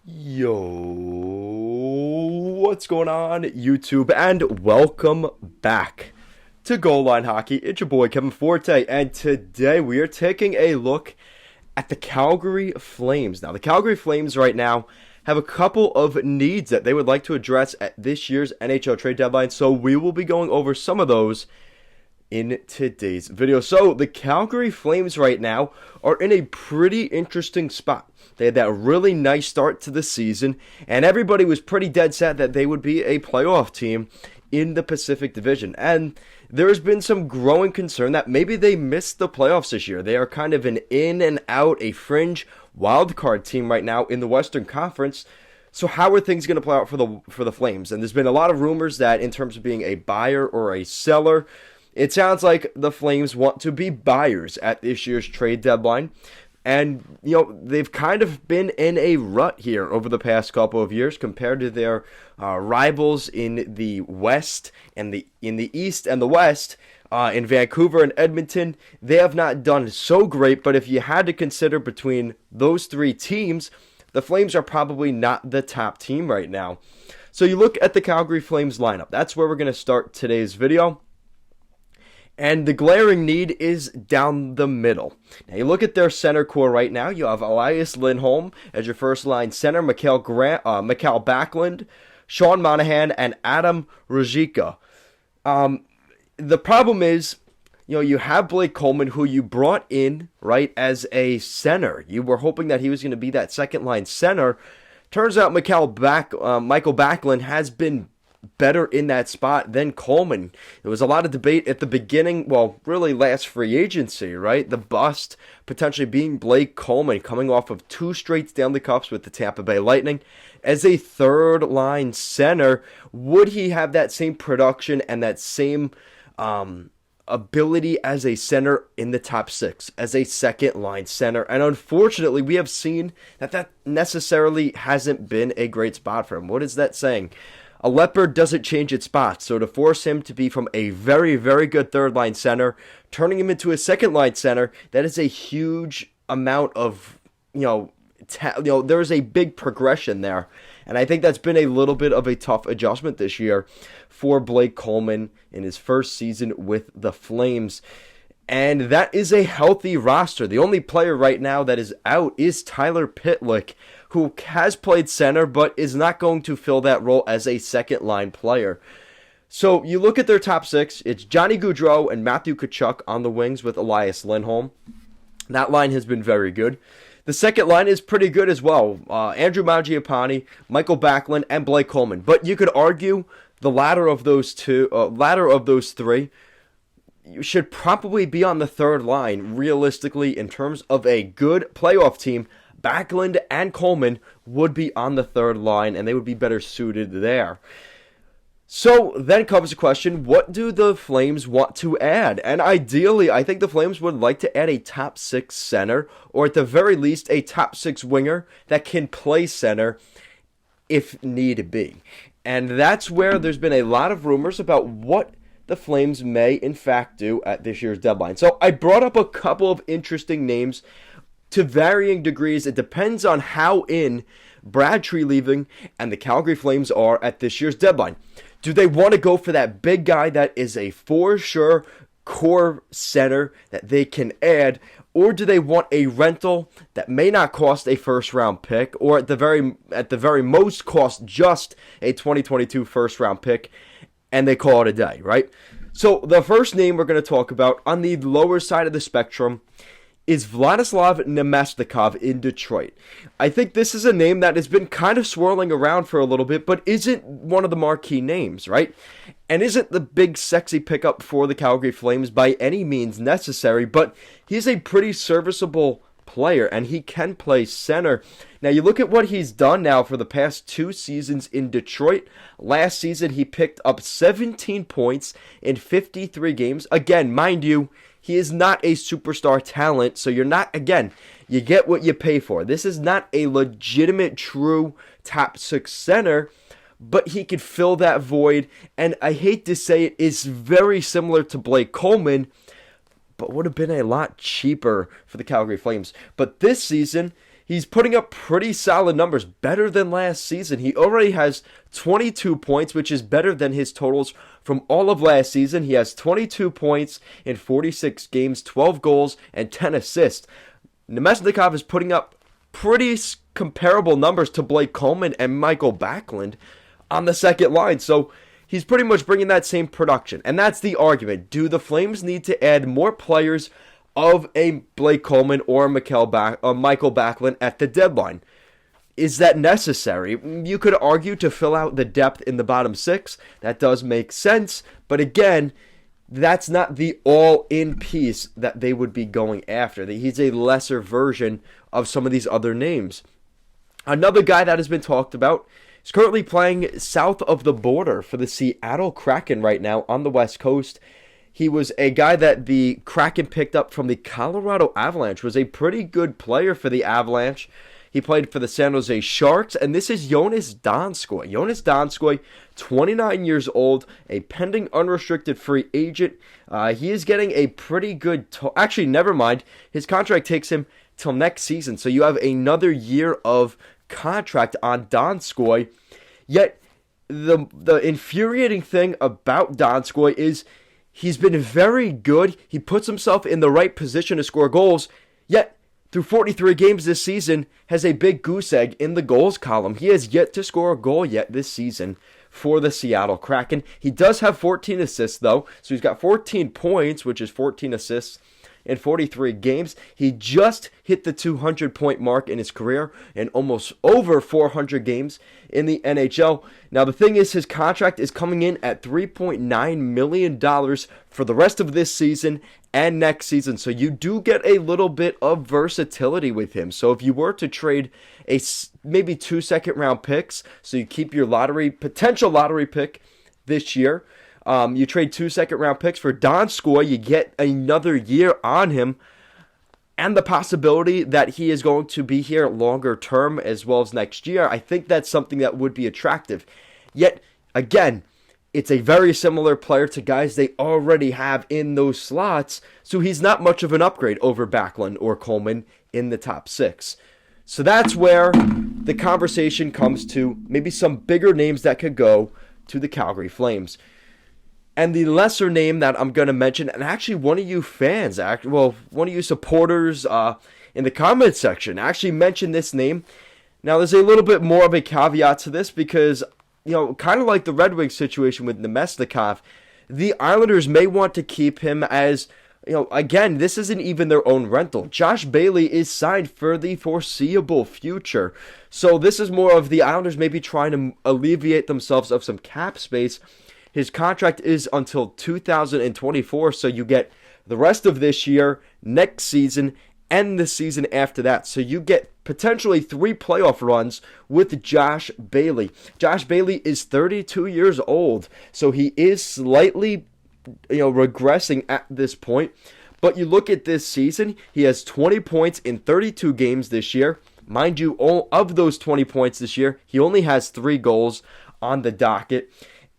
Yo, what's going on, YouTube? And welcome back to Goal Line Hockey. It's your boy, Kevin Forte, and today we are taking a look at the Calgary Flames. Now, the Calgary Flames right now have a couple of needs that they would like to address at this year's NHL trade deadline, so we will be going over some of those in today's video. So the Calgary Flames right now are in a pretty interesting spot. They had that really nice start to the season, and everybody was pretty dead set that they would be a playoff team in the Pacific Division. And there has been some growing concern that maybe they missed the playoffs this year. They are kind of an in and out, a fringe wild card team right now in the Western Conference. So how are things going to play out for the Flames? And there's been a lot of rumors that in terms of being a buyer or a seller, it sounds like the Flames want to be buyers at this year's trade deadline. And, they've kind of been in a rut here over the past couple of years compared to their rivals in the West and in the East and the West. In Vancouver and Edmonton, they have not done so great. But if you had to consider between those three teams, the Flames are probably not the top team right now. So you look at the Calgary Flames lineup. That's where we're going to start today's video. And the glaring need is down the middle. Now, you look at their center core right now. You have Elias Lindholm as your first-line center, Mikael Backlund, Sean Monahan, and Adam Ruzicka. The problem is, you have Blake Coleman, who you brought in, right, as a center. You were hoping that he was going to be that second-line center. Turns out Michael Backlund has been better in that spot than Coleman. There was a lot of debate at the beginning, really last free agency, right? The bust potentially being Blake Coleman, coming off of 2 straight Stanley Cups with the Tampa Bay Lightning. As a third-line center, would he have that same production and that same ability as a center in the top 6, as a second-line center? And unfortunately, we have seen that necessarily hasn't been a great spot for him. What is that saying? A leopard doesn't change its spots, so to force him to be from a very, very good third-line center, turning him into a second-line center, that is a huge amount of, there is a big progression there. And I think that's been a little bit of a tough adjustment this year for Blake Coleman in his first season with the Flames. And that is a healthy roster. The only player right now that is out is Tyler Pitlick, who has played center but is not going to fill that role as a second-line player. So you look at their top 6, it's Johnny Gaudreau and Matthew Tkachuk on the wings with Elias Lindholm. That line has been very good. The second line is pretty good as well. Andrew Mangiapane, Michael Backlund, and Blake Coleman. But you could argue the latter of those three should probably be on the third line, realistically, in terms of a good playoff team. Backlund and Coleman would be on the third line, and they would be better suited there. So then comes the question, what do the Flames want to add? And ideally, I think the Flames would like to add a top 6 center, or at the very least, a top 6 winger that can play center if need be. And that's where there's been a lot of rumors about what the Flames may, in fact, do at this year's deadline. So I brought up a couple of interesting names to varying degrees. It depends on how in Brad Treliving and the Calgary Flames are at this year's deadline. Do they want to go for that big guy that is a for sure core center that they can add, or do they want a rental that may not cost a first round pick, or at the very most cost just a 2022 first round pick, and they call it a day, right? So the first name we're going to talk about on the lower side of the spectrum is Vladislav Namestnikov in Detroit. I think this is a name that has been kind of swirling around for a little bit, but isn't one of the marquee names, right? And isn't the big sexy pickup for the Calgary Flames by any means necessary, but he's a pretty serviceable player, and he can play center. Now, you look at what he's done now for the past 2 seasons in Detroit. Last season, he picked up 17 points in 53 games. Again, mind you, he is not a superstar talent, so you get what you pay for. This is not a legitimate, true top 6 center, but he could fill that void, and I hate to say it, is very similar to Blake Coleman, but would have been a lot cheaper for the Calgary Flames. But this season, he's putting up pretty solid numbers, better than last season. He already has 22 points, which is better than his totals from all of last season. He has 22 points in 46 games, 12 goals, and 10 assists. Namestnikov is putting up pretty comparable numbers to Blake Coleman and Michael Backlund on the second line. So he's pretty much bringing that same production. And that's the argument. Do the Flames need to add more players of a Blake Coleman or Michael Backlund at the deadline? Is that necessary? You could argue to fill out the depth in the bottom six. That does make sense. But again, that's not the all-in piece that they would be going after. He's a lesser version of some of these other names. Another guy that has been talked about is currently playing south of the border for the Seattle Kraken right now on the West Coast. He was a guy that the Kraken picked up from the Colorado Avalanche, was a pretty good player for the Avalanche. He played for the San Jose Sharks, and this is Jonas Donskoi. Jonas Donskoi, 29 years old, a pending unrestricted free agent. He is getting a pretty good... Actually, never mind. His contract takes him till next season, so you have another year of contract on Donskoi. Yet, the infuriating thing about Donskoi is he's been very good. He puts himself in the right position to score goals, yet through 43 games this season, has a big goose egg in the goals column. He has yet to score a goal yet this season for the Seattle Kraken. He does have 14 assists, though, so he's got 14 points, which is 14 assists in 43 games. He just hit the 200-point mark in his career and almost over 400 games in the NHL. Now, the thing is, his contract is coming in at $3.9 million for the rest of this season and next season. So you do get a little bit of versatility with him. So if you were to trade maybe 2 second-round picks, so you keep your potential lottery pick this year, you trade 2 second-round picks for Donskoi, you get another year on him, and the possibility that he is going to be here longer term as well as next year. I think that's something that would be attractive. Yet, again, it's a very similar player to guys they already have in those slots, so he's not much of an upgrade over Backlund or Coleman in the top six. So that's where the conversation comes to maybe some bigger names that could go to the Calgary Flames. And the lesser name that I'm going to mention, and actually one of you fans, one of you supporters in the comments section actually mentioned this name. Now, there's a little bit more of a caveat to this because, kind of like the Red Wings situation with Namestnikov, the Islanders may want to keep him as, again, this isn't even their own rental. Josh Bailey is signed for the foreseeable future. So this is more of the Islanders maybe trying to alleviate themselves of some cap space. His contract is until 2024, so you get the rest of this year, next season, and the season after that. So you get potentially 3 playoff runs with Josh Bailey. Josh Bailey is 32 years old, so he is slightly, regressing at this point. But you look at this season, he has 20 points in 32 games this year. Mind you, all of those 20 points this year, he only has 3 goals on the docket.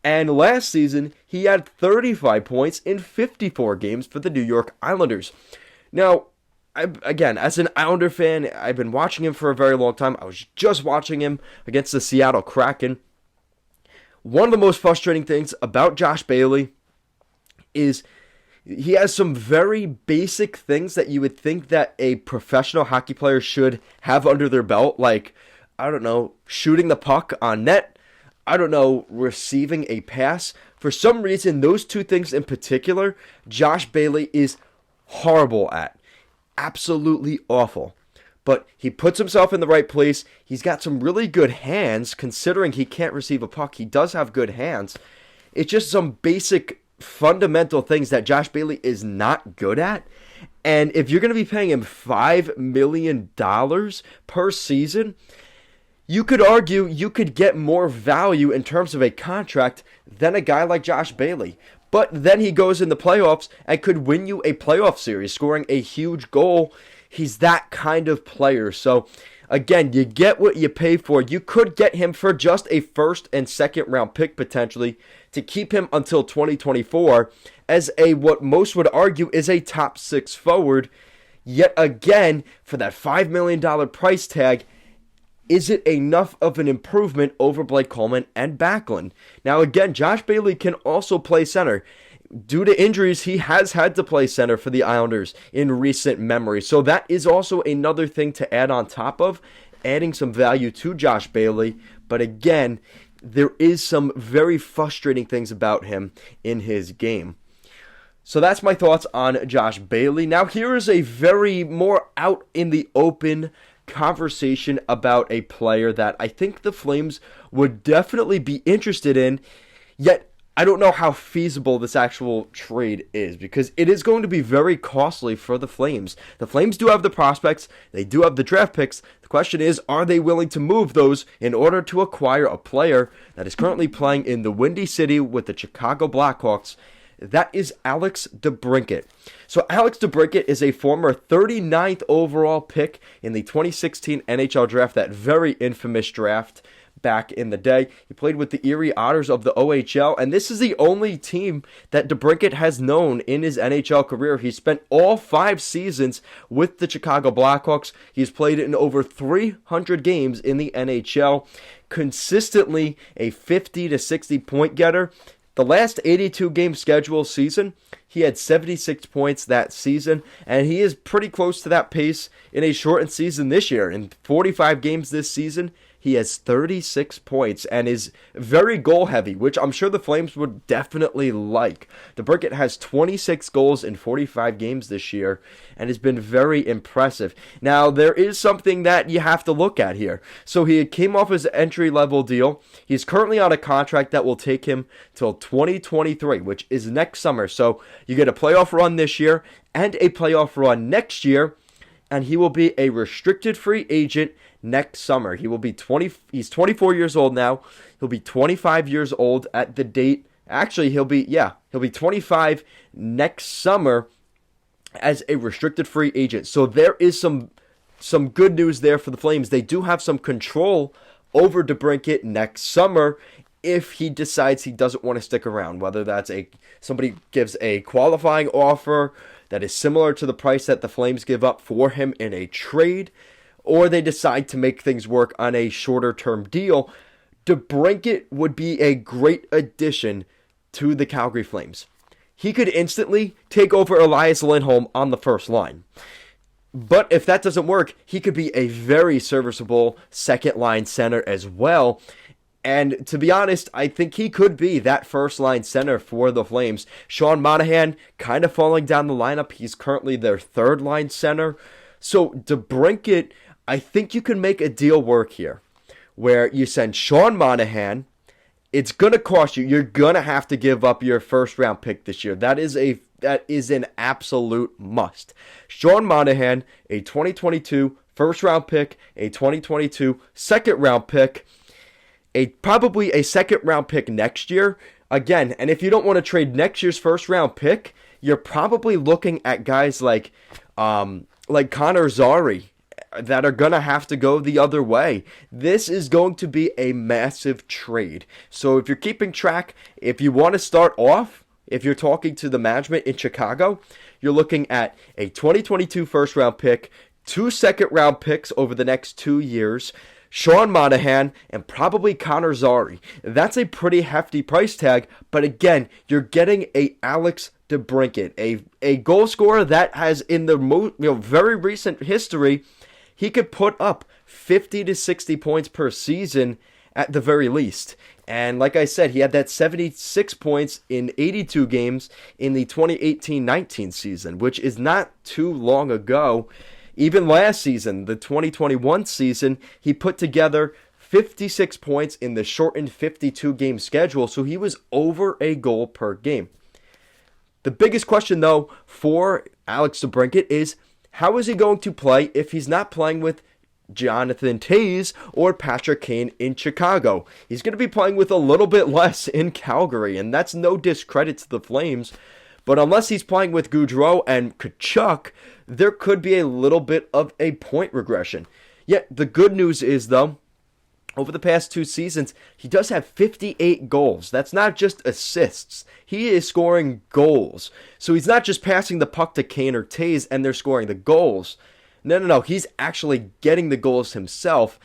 And last season, he had 35 points in 54 games for the New York Islanders. Now, again, as an Islander fan, I've been watching him for a very long time. I was just watching him against the Seattle Kraken. One of the most frustrating things about Josh Bailey is he has some very basic things that you would think that a professional hockey player should have under their belt, like, shooting the puck on net, receiving a pass. For some reason, those 2 things in particular, Josh Bailey is horrible at. Absolutely awful. But he puts himself in the right place. He's got some really good hands, considering he can't receive a puck. He does have good hands. It's just some basic fundamental things that Josh Bailey is not good at. And if you're going to be paying him $5 million per season, you could argue you could get more value in terms of a contract than a guy like Josh Bailey. But then he goes in the playoffs and could win you a playoff series, scoring a huge goal. He's that kind of player. So, again, you get what you pay for. You could get him for just a first and second round pick potentially to keep him until 2024 as what most would argue is a top 6 forward. Yet again, for that $5 million price tag, is it enough of an improvement over Blake Coleman and Backlund? Now again, Josh Bailey can also play center. Due to injuries, he has had to play center for the Islanders in recent memory. So that is also another thing to add on top of, adding some value to Josh Bailey. But again, there is some very frustrating things about him in his game. So that's my thoughts on Josh Bailey. Now here is a very more out in the open conversation about a player that I think the Flames would definitely be interested in, yet I don't know how feasible this actual trade is, because it is going to be very costly for the Flames. The Flames do have the prospects, they do have the draft picks. The question is, are they willing to move those in order to acquire a player that is currently playing in the Windy City with the Chicago Blackhawks? That is Alex Debrincat. So Alex Debrincat is a former 39th overall pick in the 2016 NHL draft, that very infamous draft back in the day. He played with the Erie Otters of the OHL, and this is the only team that Debrincat has known in his NHL career. He spent all 5 seasons with the Chicago Blackhawks. He's played in over 300 games in the NHL, consistently a 50 to 60 point getter. The last 82-game schedule season, he had 76 points that season, and he is pretty close to that pace in a shortened season this year. In 45 games this season, he has 36 points and is very goal-heavy, which I'm sure the Flames would definitely like. Debrincat has 26 goals in 45 games this year and has been very impressive. Now, there is something that you have to look at here. So he came off his entry-level deal. He's currently on a contract that will take him till 2023, which is next summer. So you get a playoff run this year and a playoff run next year, and he will be a restricted free agent next summer. He will be he's 24 years old now. He'll be 25 years old at the date. Actually, he'll be 25 next summer as a restricted free agent. So there is some good news there for the Flames. They do have some control over Debrincat next summer if he decides he doesn't want to stick around, whether that's somebody gives a qualifying offer that is similar to the price that the Flames give up for him in a trade, or they decide to make things work on a shorter-term deal. Debrincat would be a great addition to the Calgary Flames. He could instantly take over Elias Lindholm on the first line. But if that doesn't work, he could be a very serviceable second-line center as well. And to be honest, I think he could be that first-line center for the Flames. Sean Monahan kind of falling down the lineup. He's currently their third-line center. So Debrincat, I think you can make a deal work here where you send Sean Monahan. It's going to cost you. You're going to have to give up your first-round pick this year. That is an absolute must. Sean Monahan, a 2022 first-round pick, a 2022 second-round pick, probably a second-round pick next year. Again, and if you don't want to trade next year's first-round pick, you're probably looking at guys like Connor Zary that are going to have to go the other way. This is going to be a massive trade. So if you're keeping track, if you want to start off, if you're talking to the management in Chicago, you're looking at a 2022 first-round pick, 2 second-round picks over the next 2 years, Sean Monahan, and probably Connor Zary. That's a pretty hefty price tag, but again, you're getting a Alex Debrincat, a goal scorer that has in the very recent history, he could put up 50 to 60 points per season at the very least. And like I said, he had that 76 points in 82 games in the 2018-19 season, which is not too long ago. Even last season, the 2021 season, he put together 56 points in the shortened 52-game schedule, so he was over a goal per game. The biggest question, though, for Alex Debrincat is, how is he going to play if he's not playing with Jonathan Toews or Patrick Kane in Chicago? He's going to be playing with a little bit less in Calgary, and that's no discredit to the Flames. But unless he's playing with Gaudreau and Tkachuk, there could be a little bit of a point regression. Yet the good news is, though, over the past 2 seasons, he does have 58 goals. That's not just assists. He is scoring goals. So he's not just passing the puck to Kane or Taves and they're scoring the goals. No. He's actually getting the goals himself.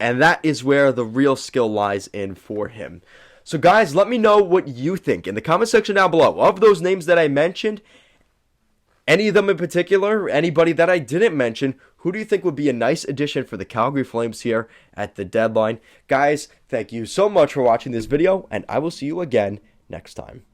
And that is where the real skill lies in for him. So guys, let me know what you think in the comment section down below. Of those names that I mentioned, any of them in particular, anybody that I didn't mention, who do you think would be a nice addition for the Calgary Flames here at the deadline? Guys, thank you so much for watching this video, and I will see you again next time.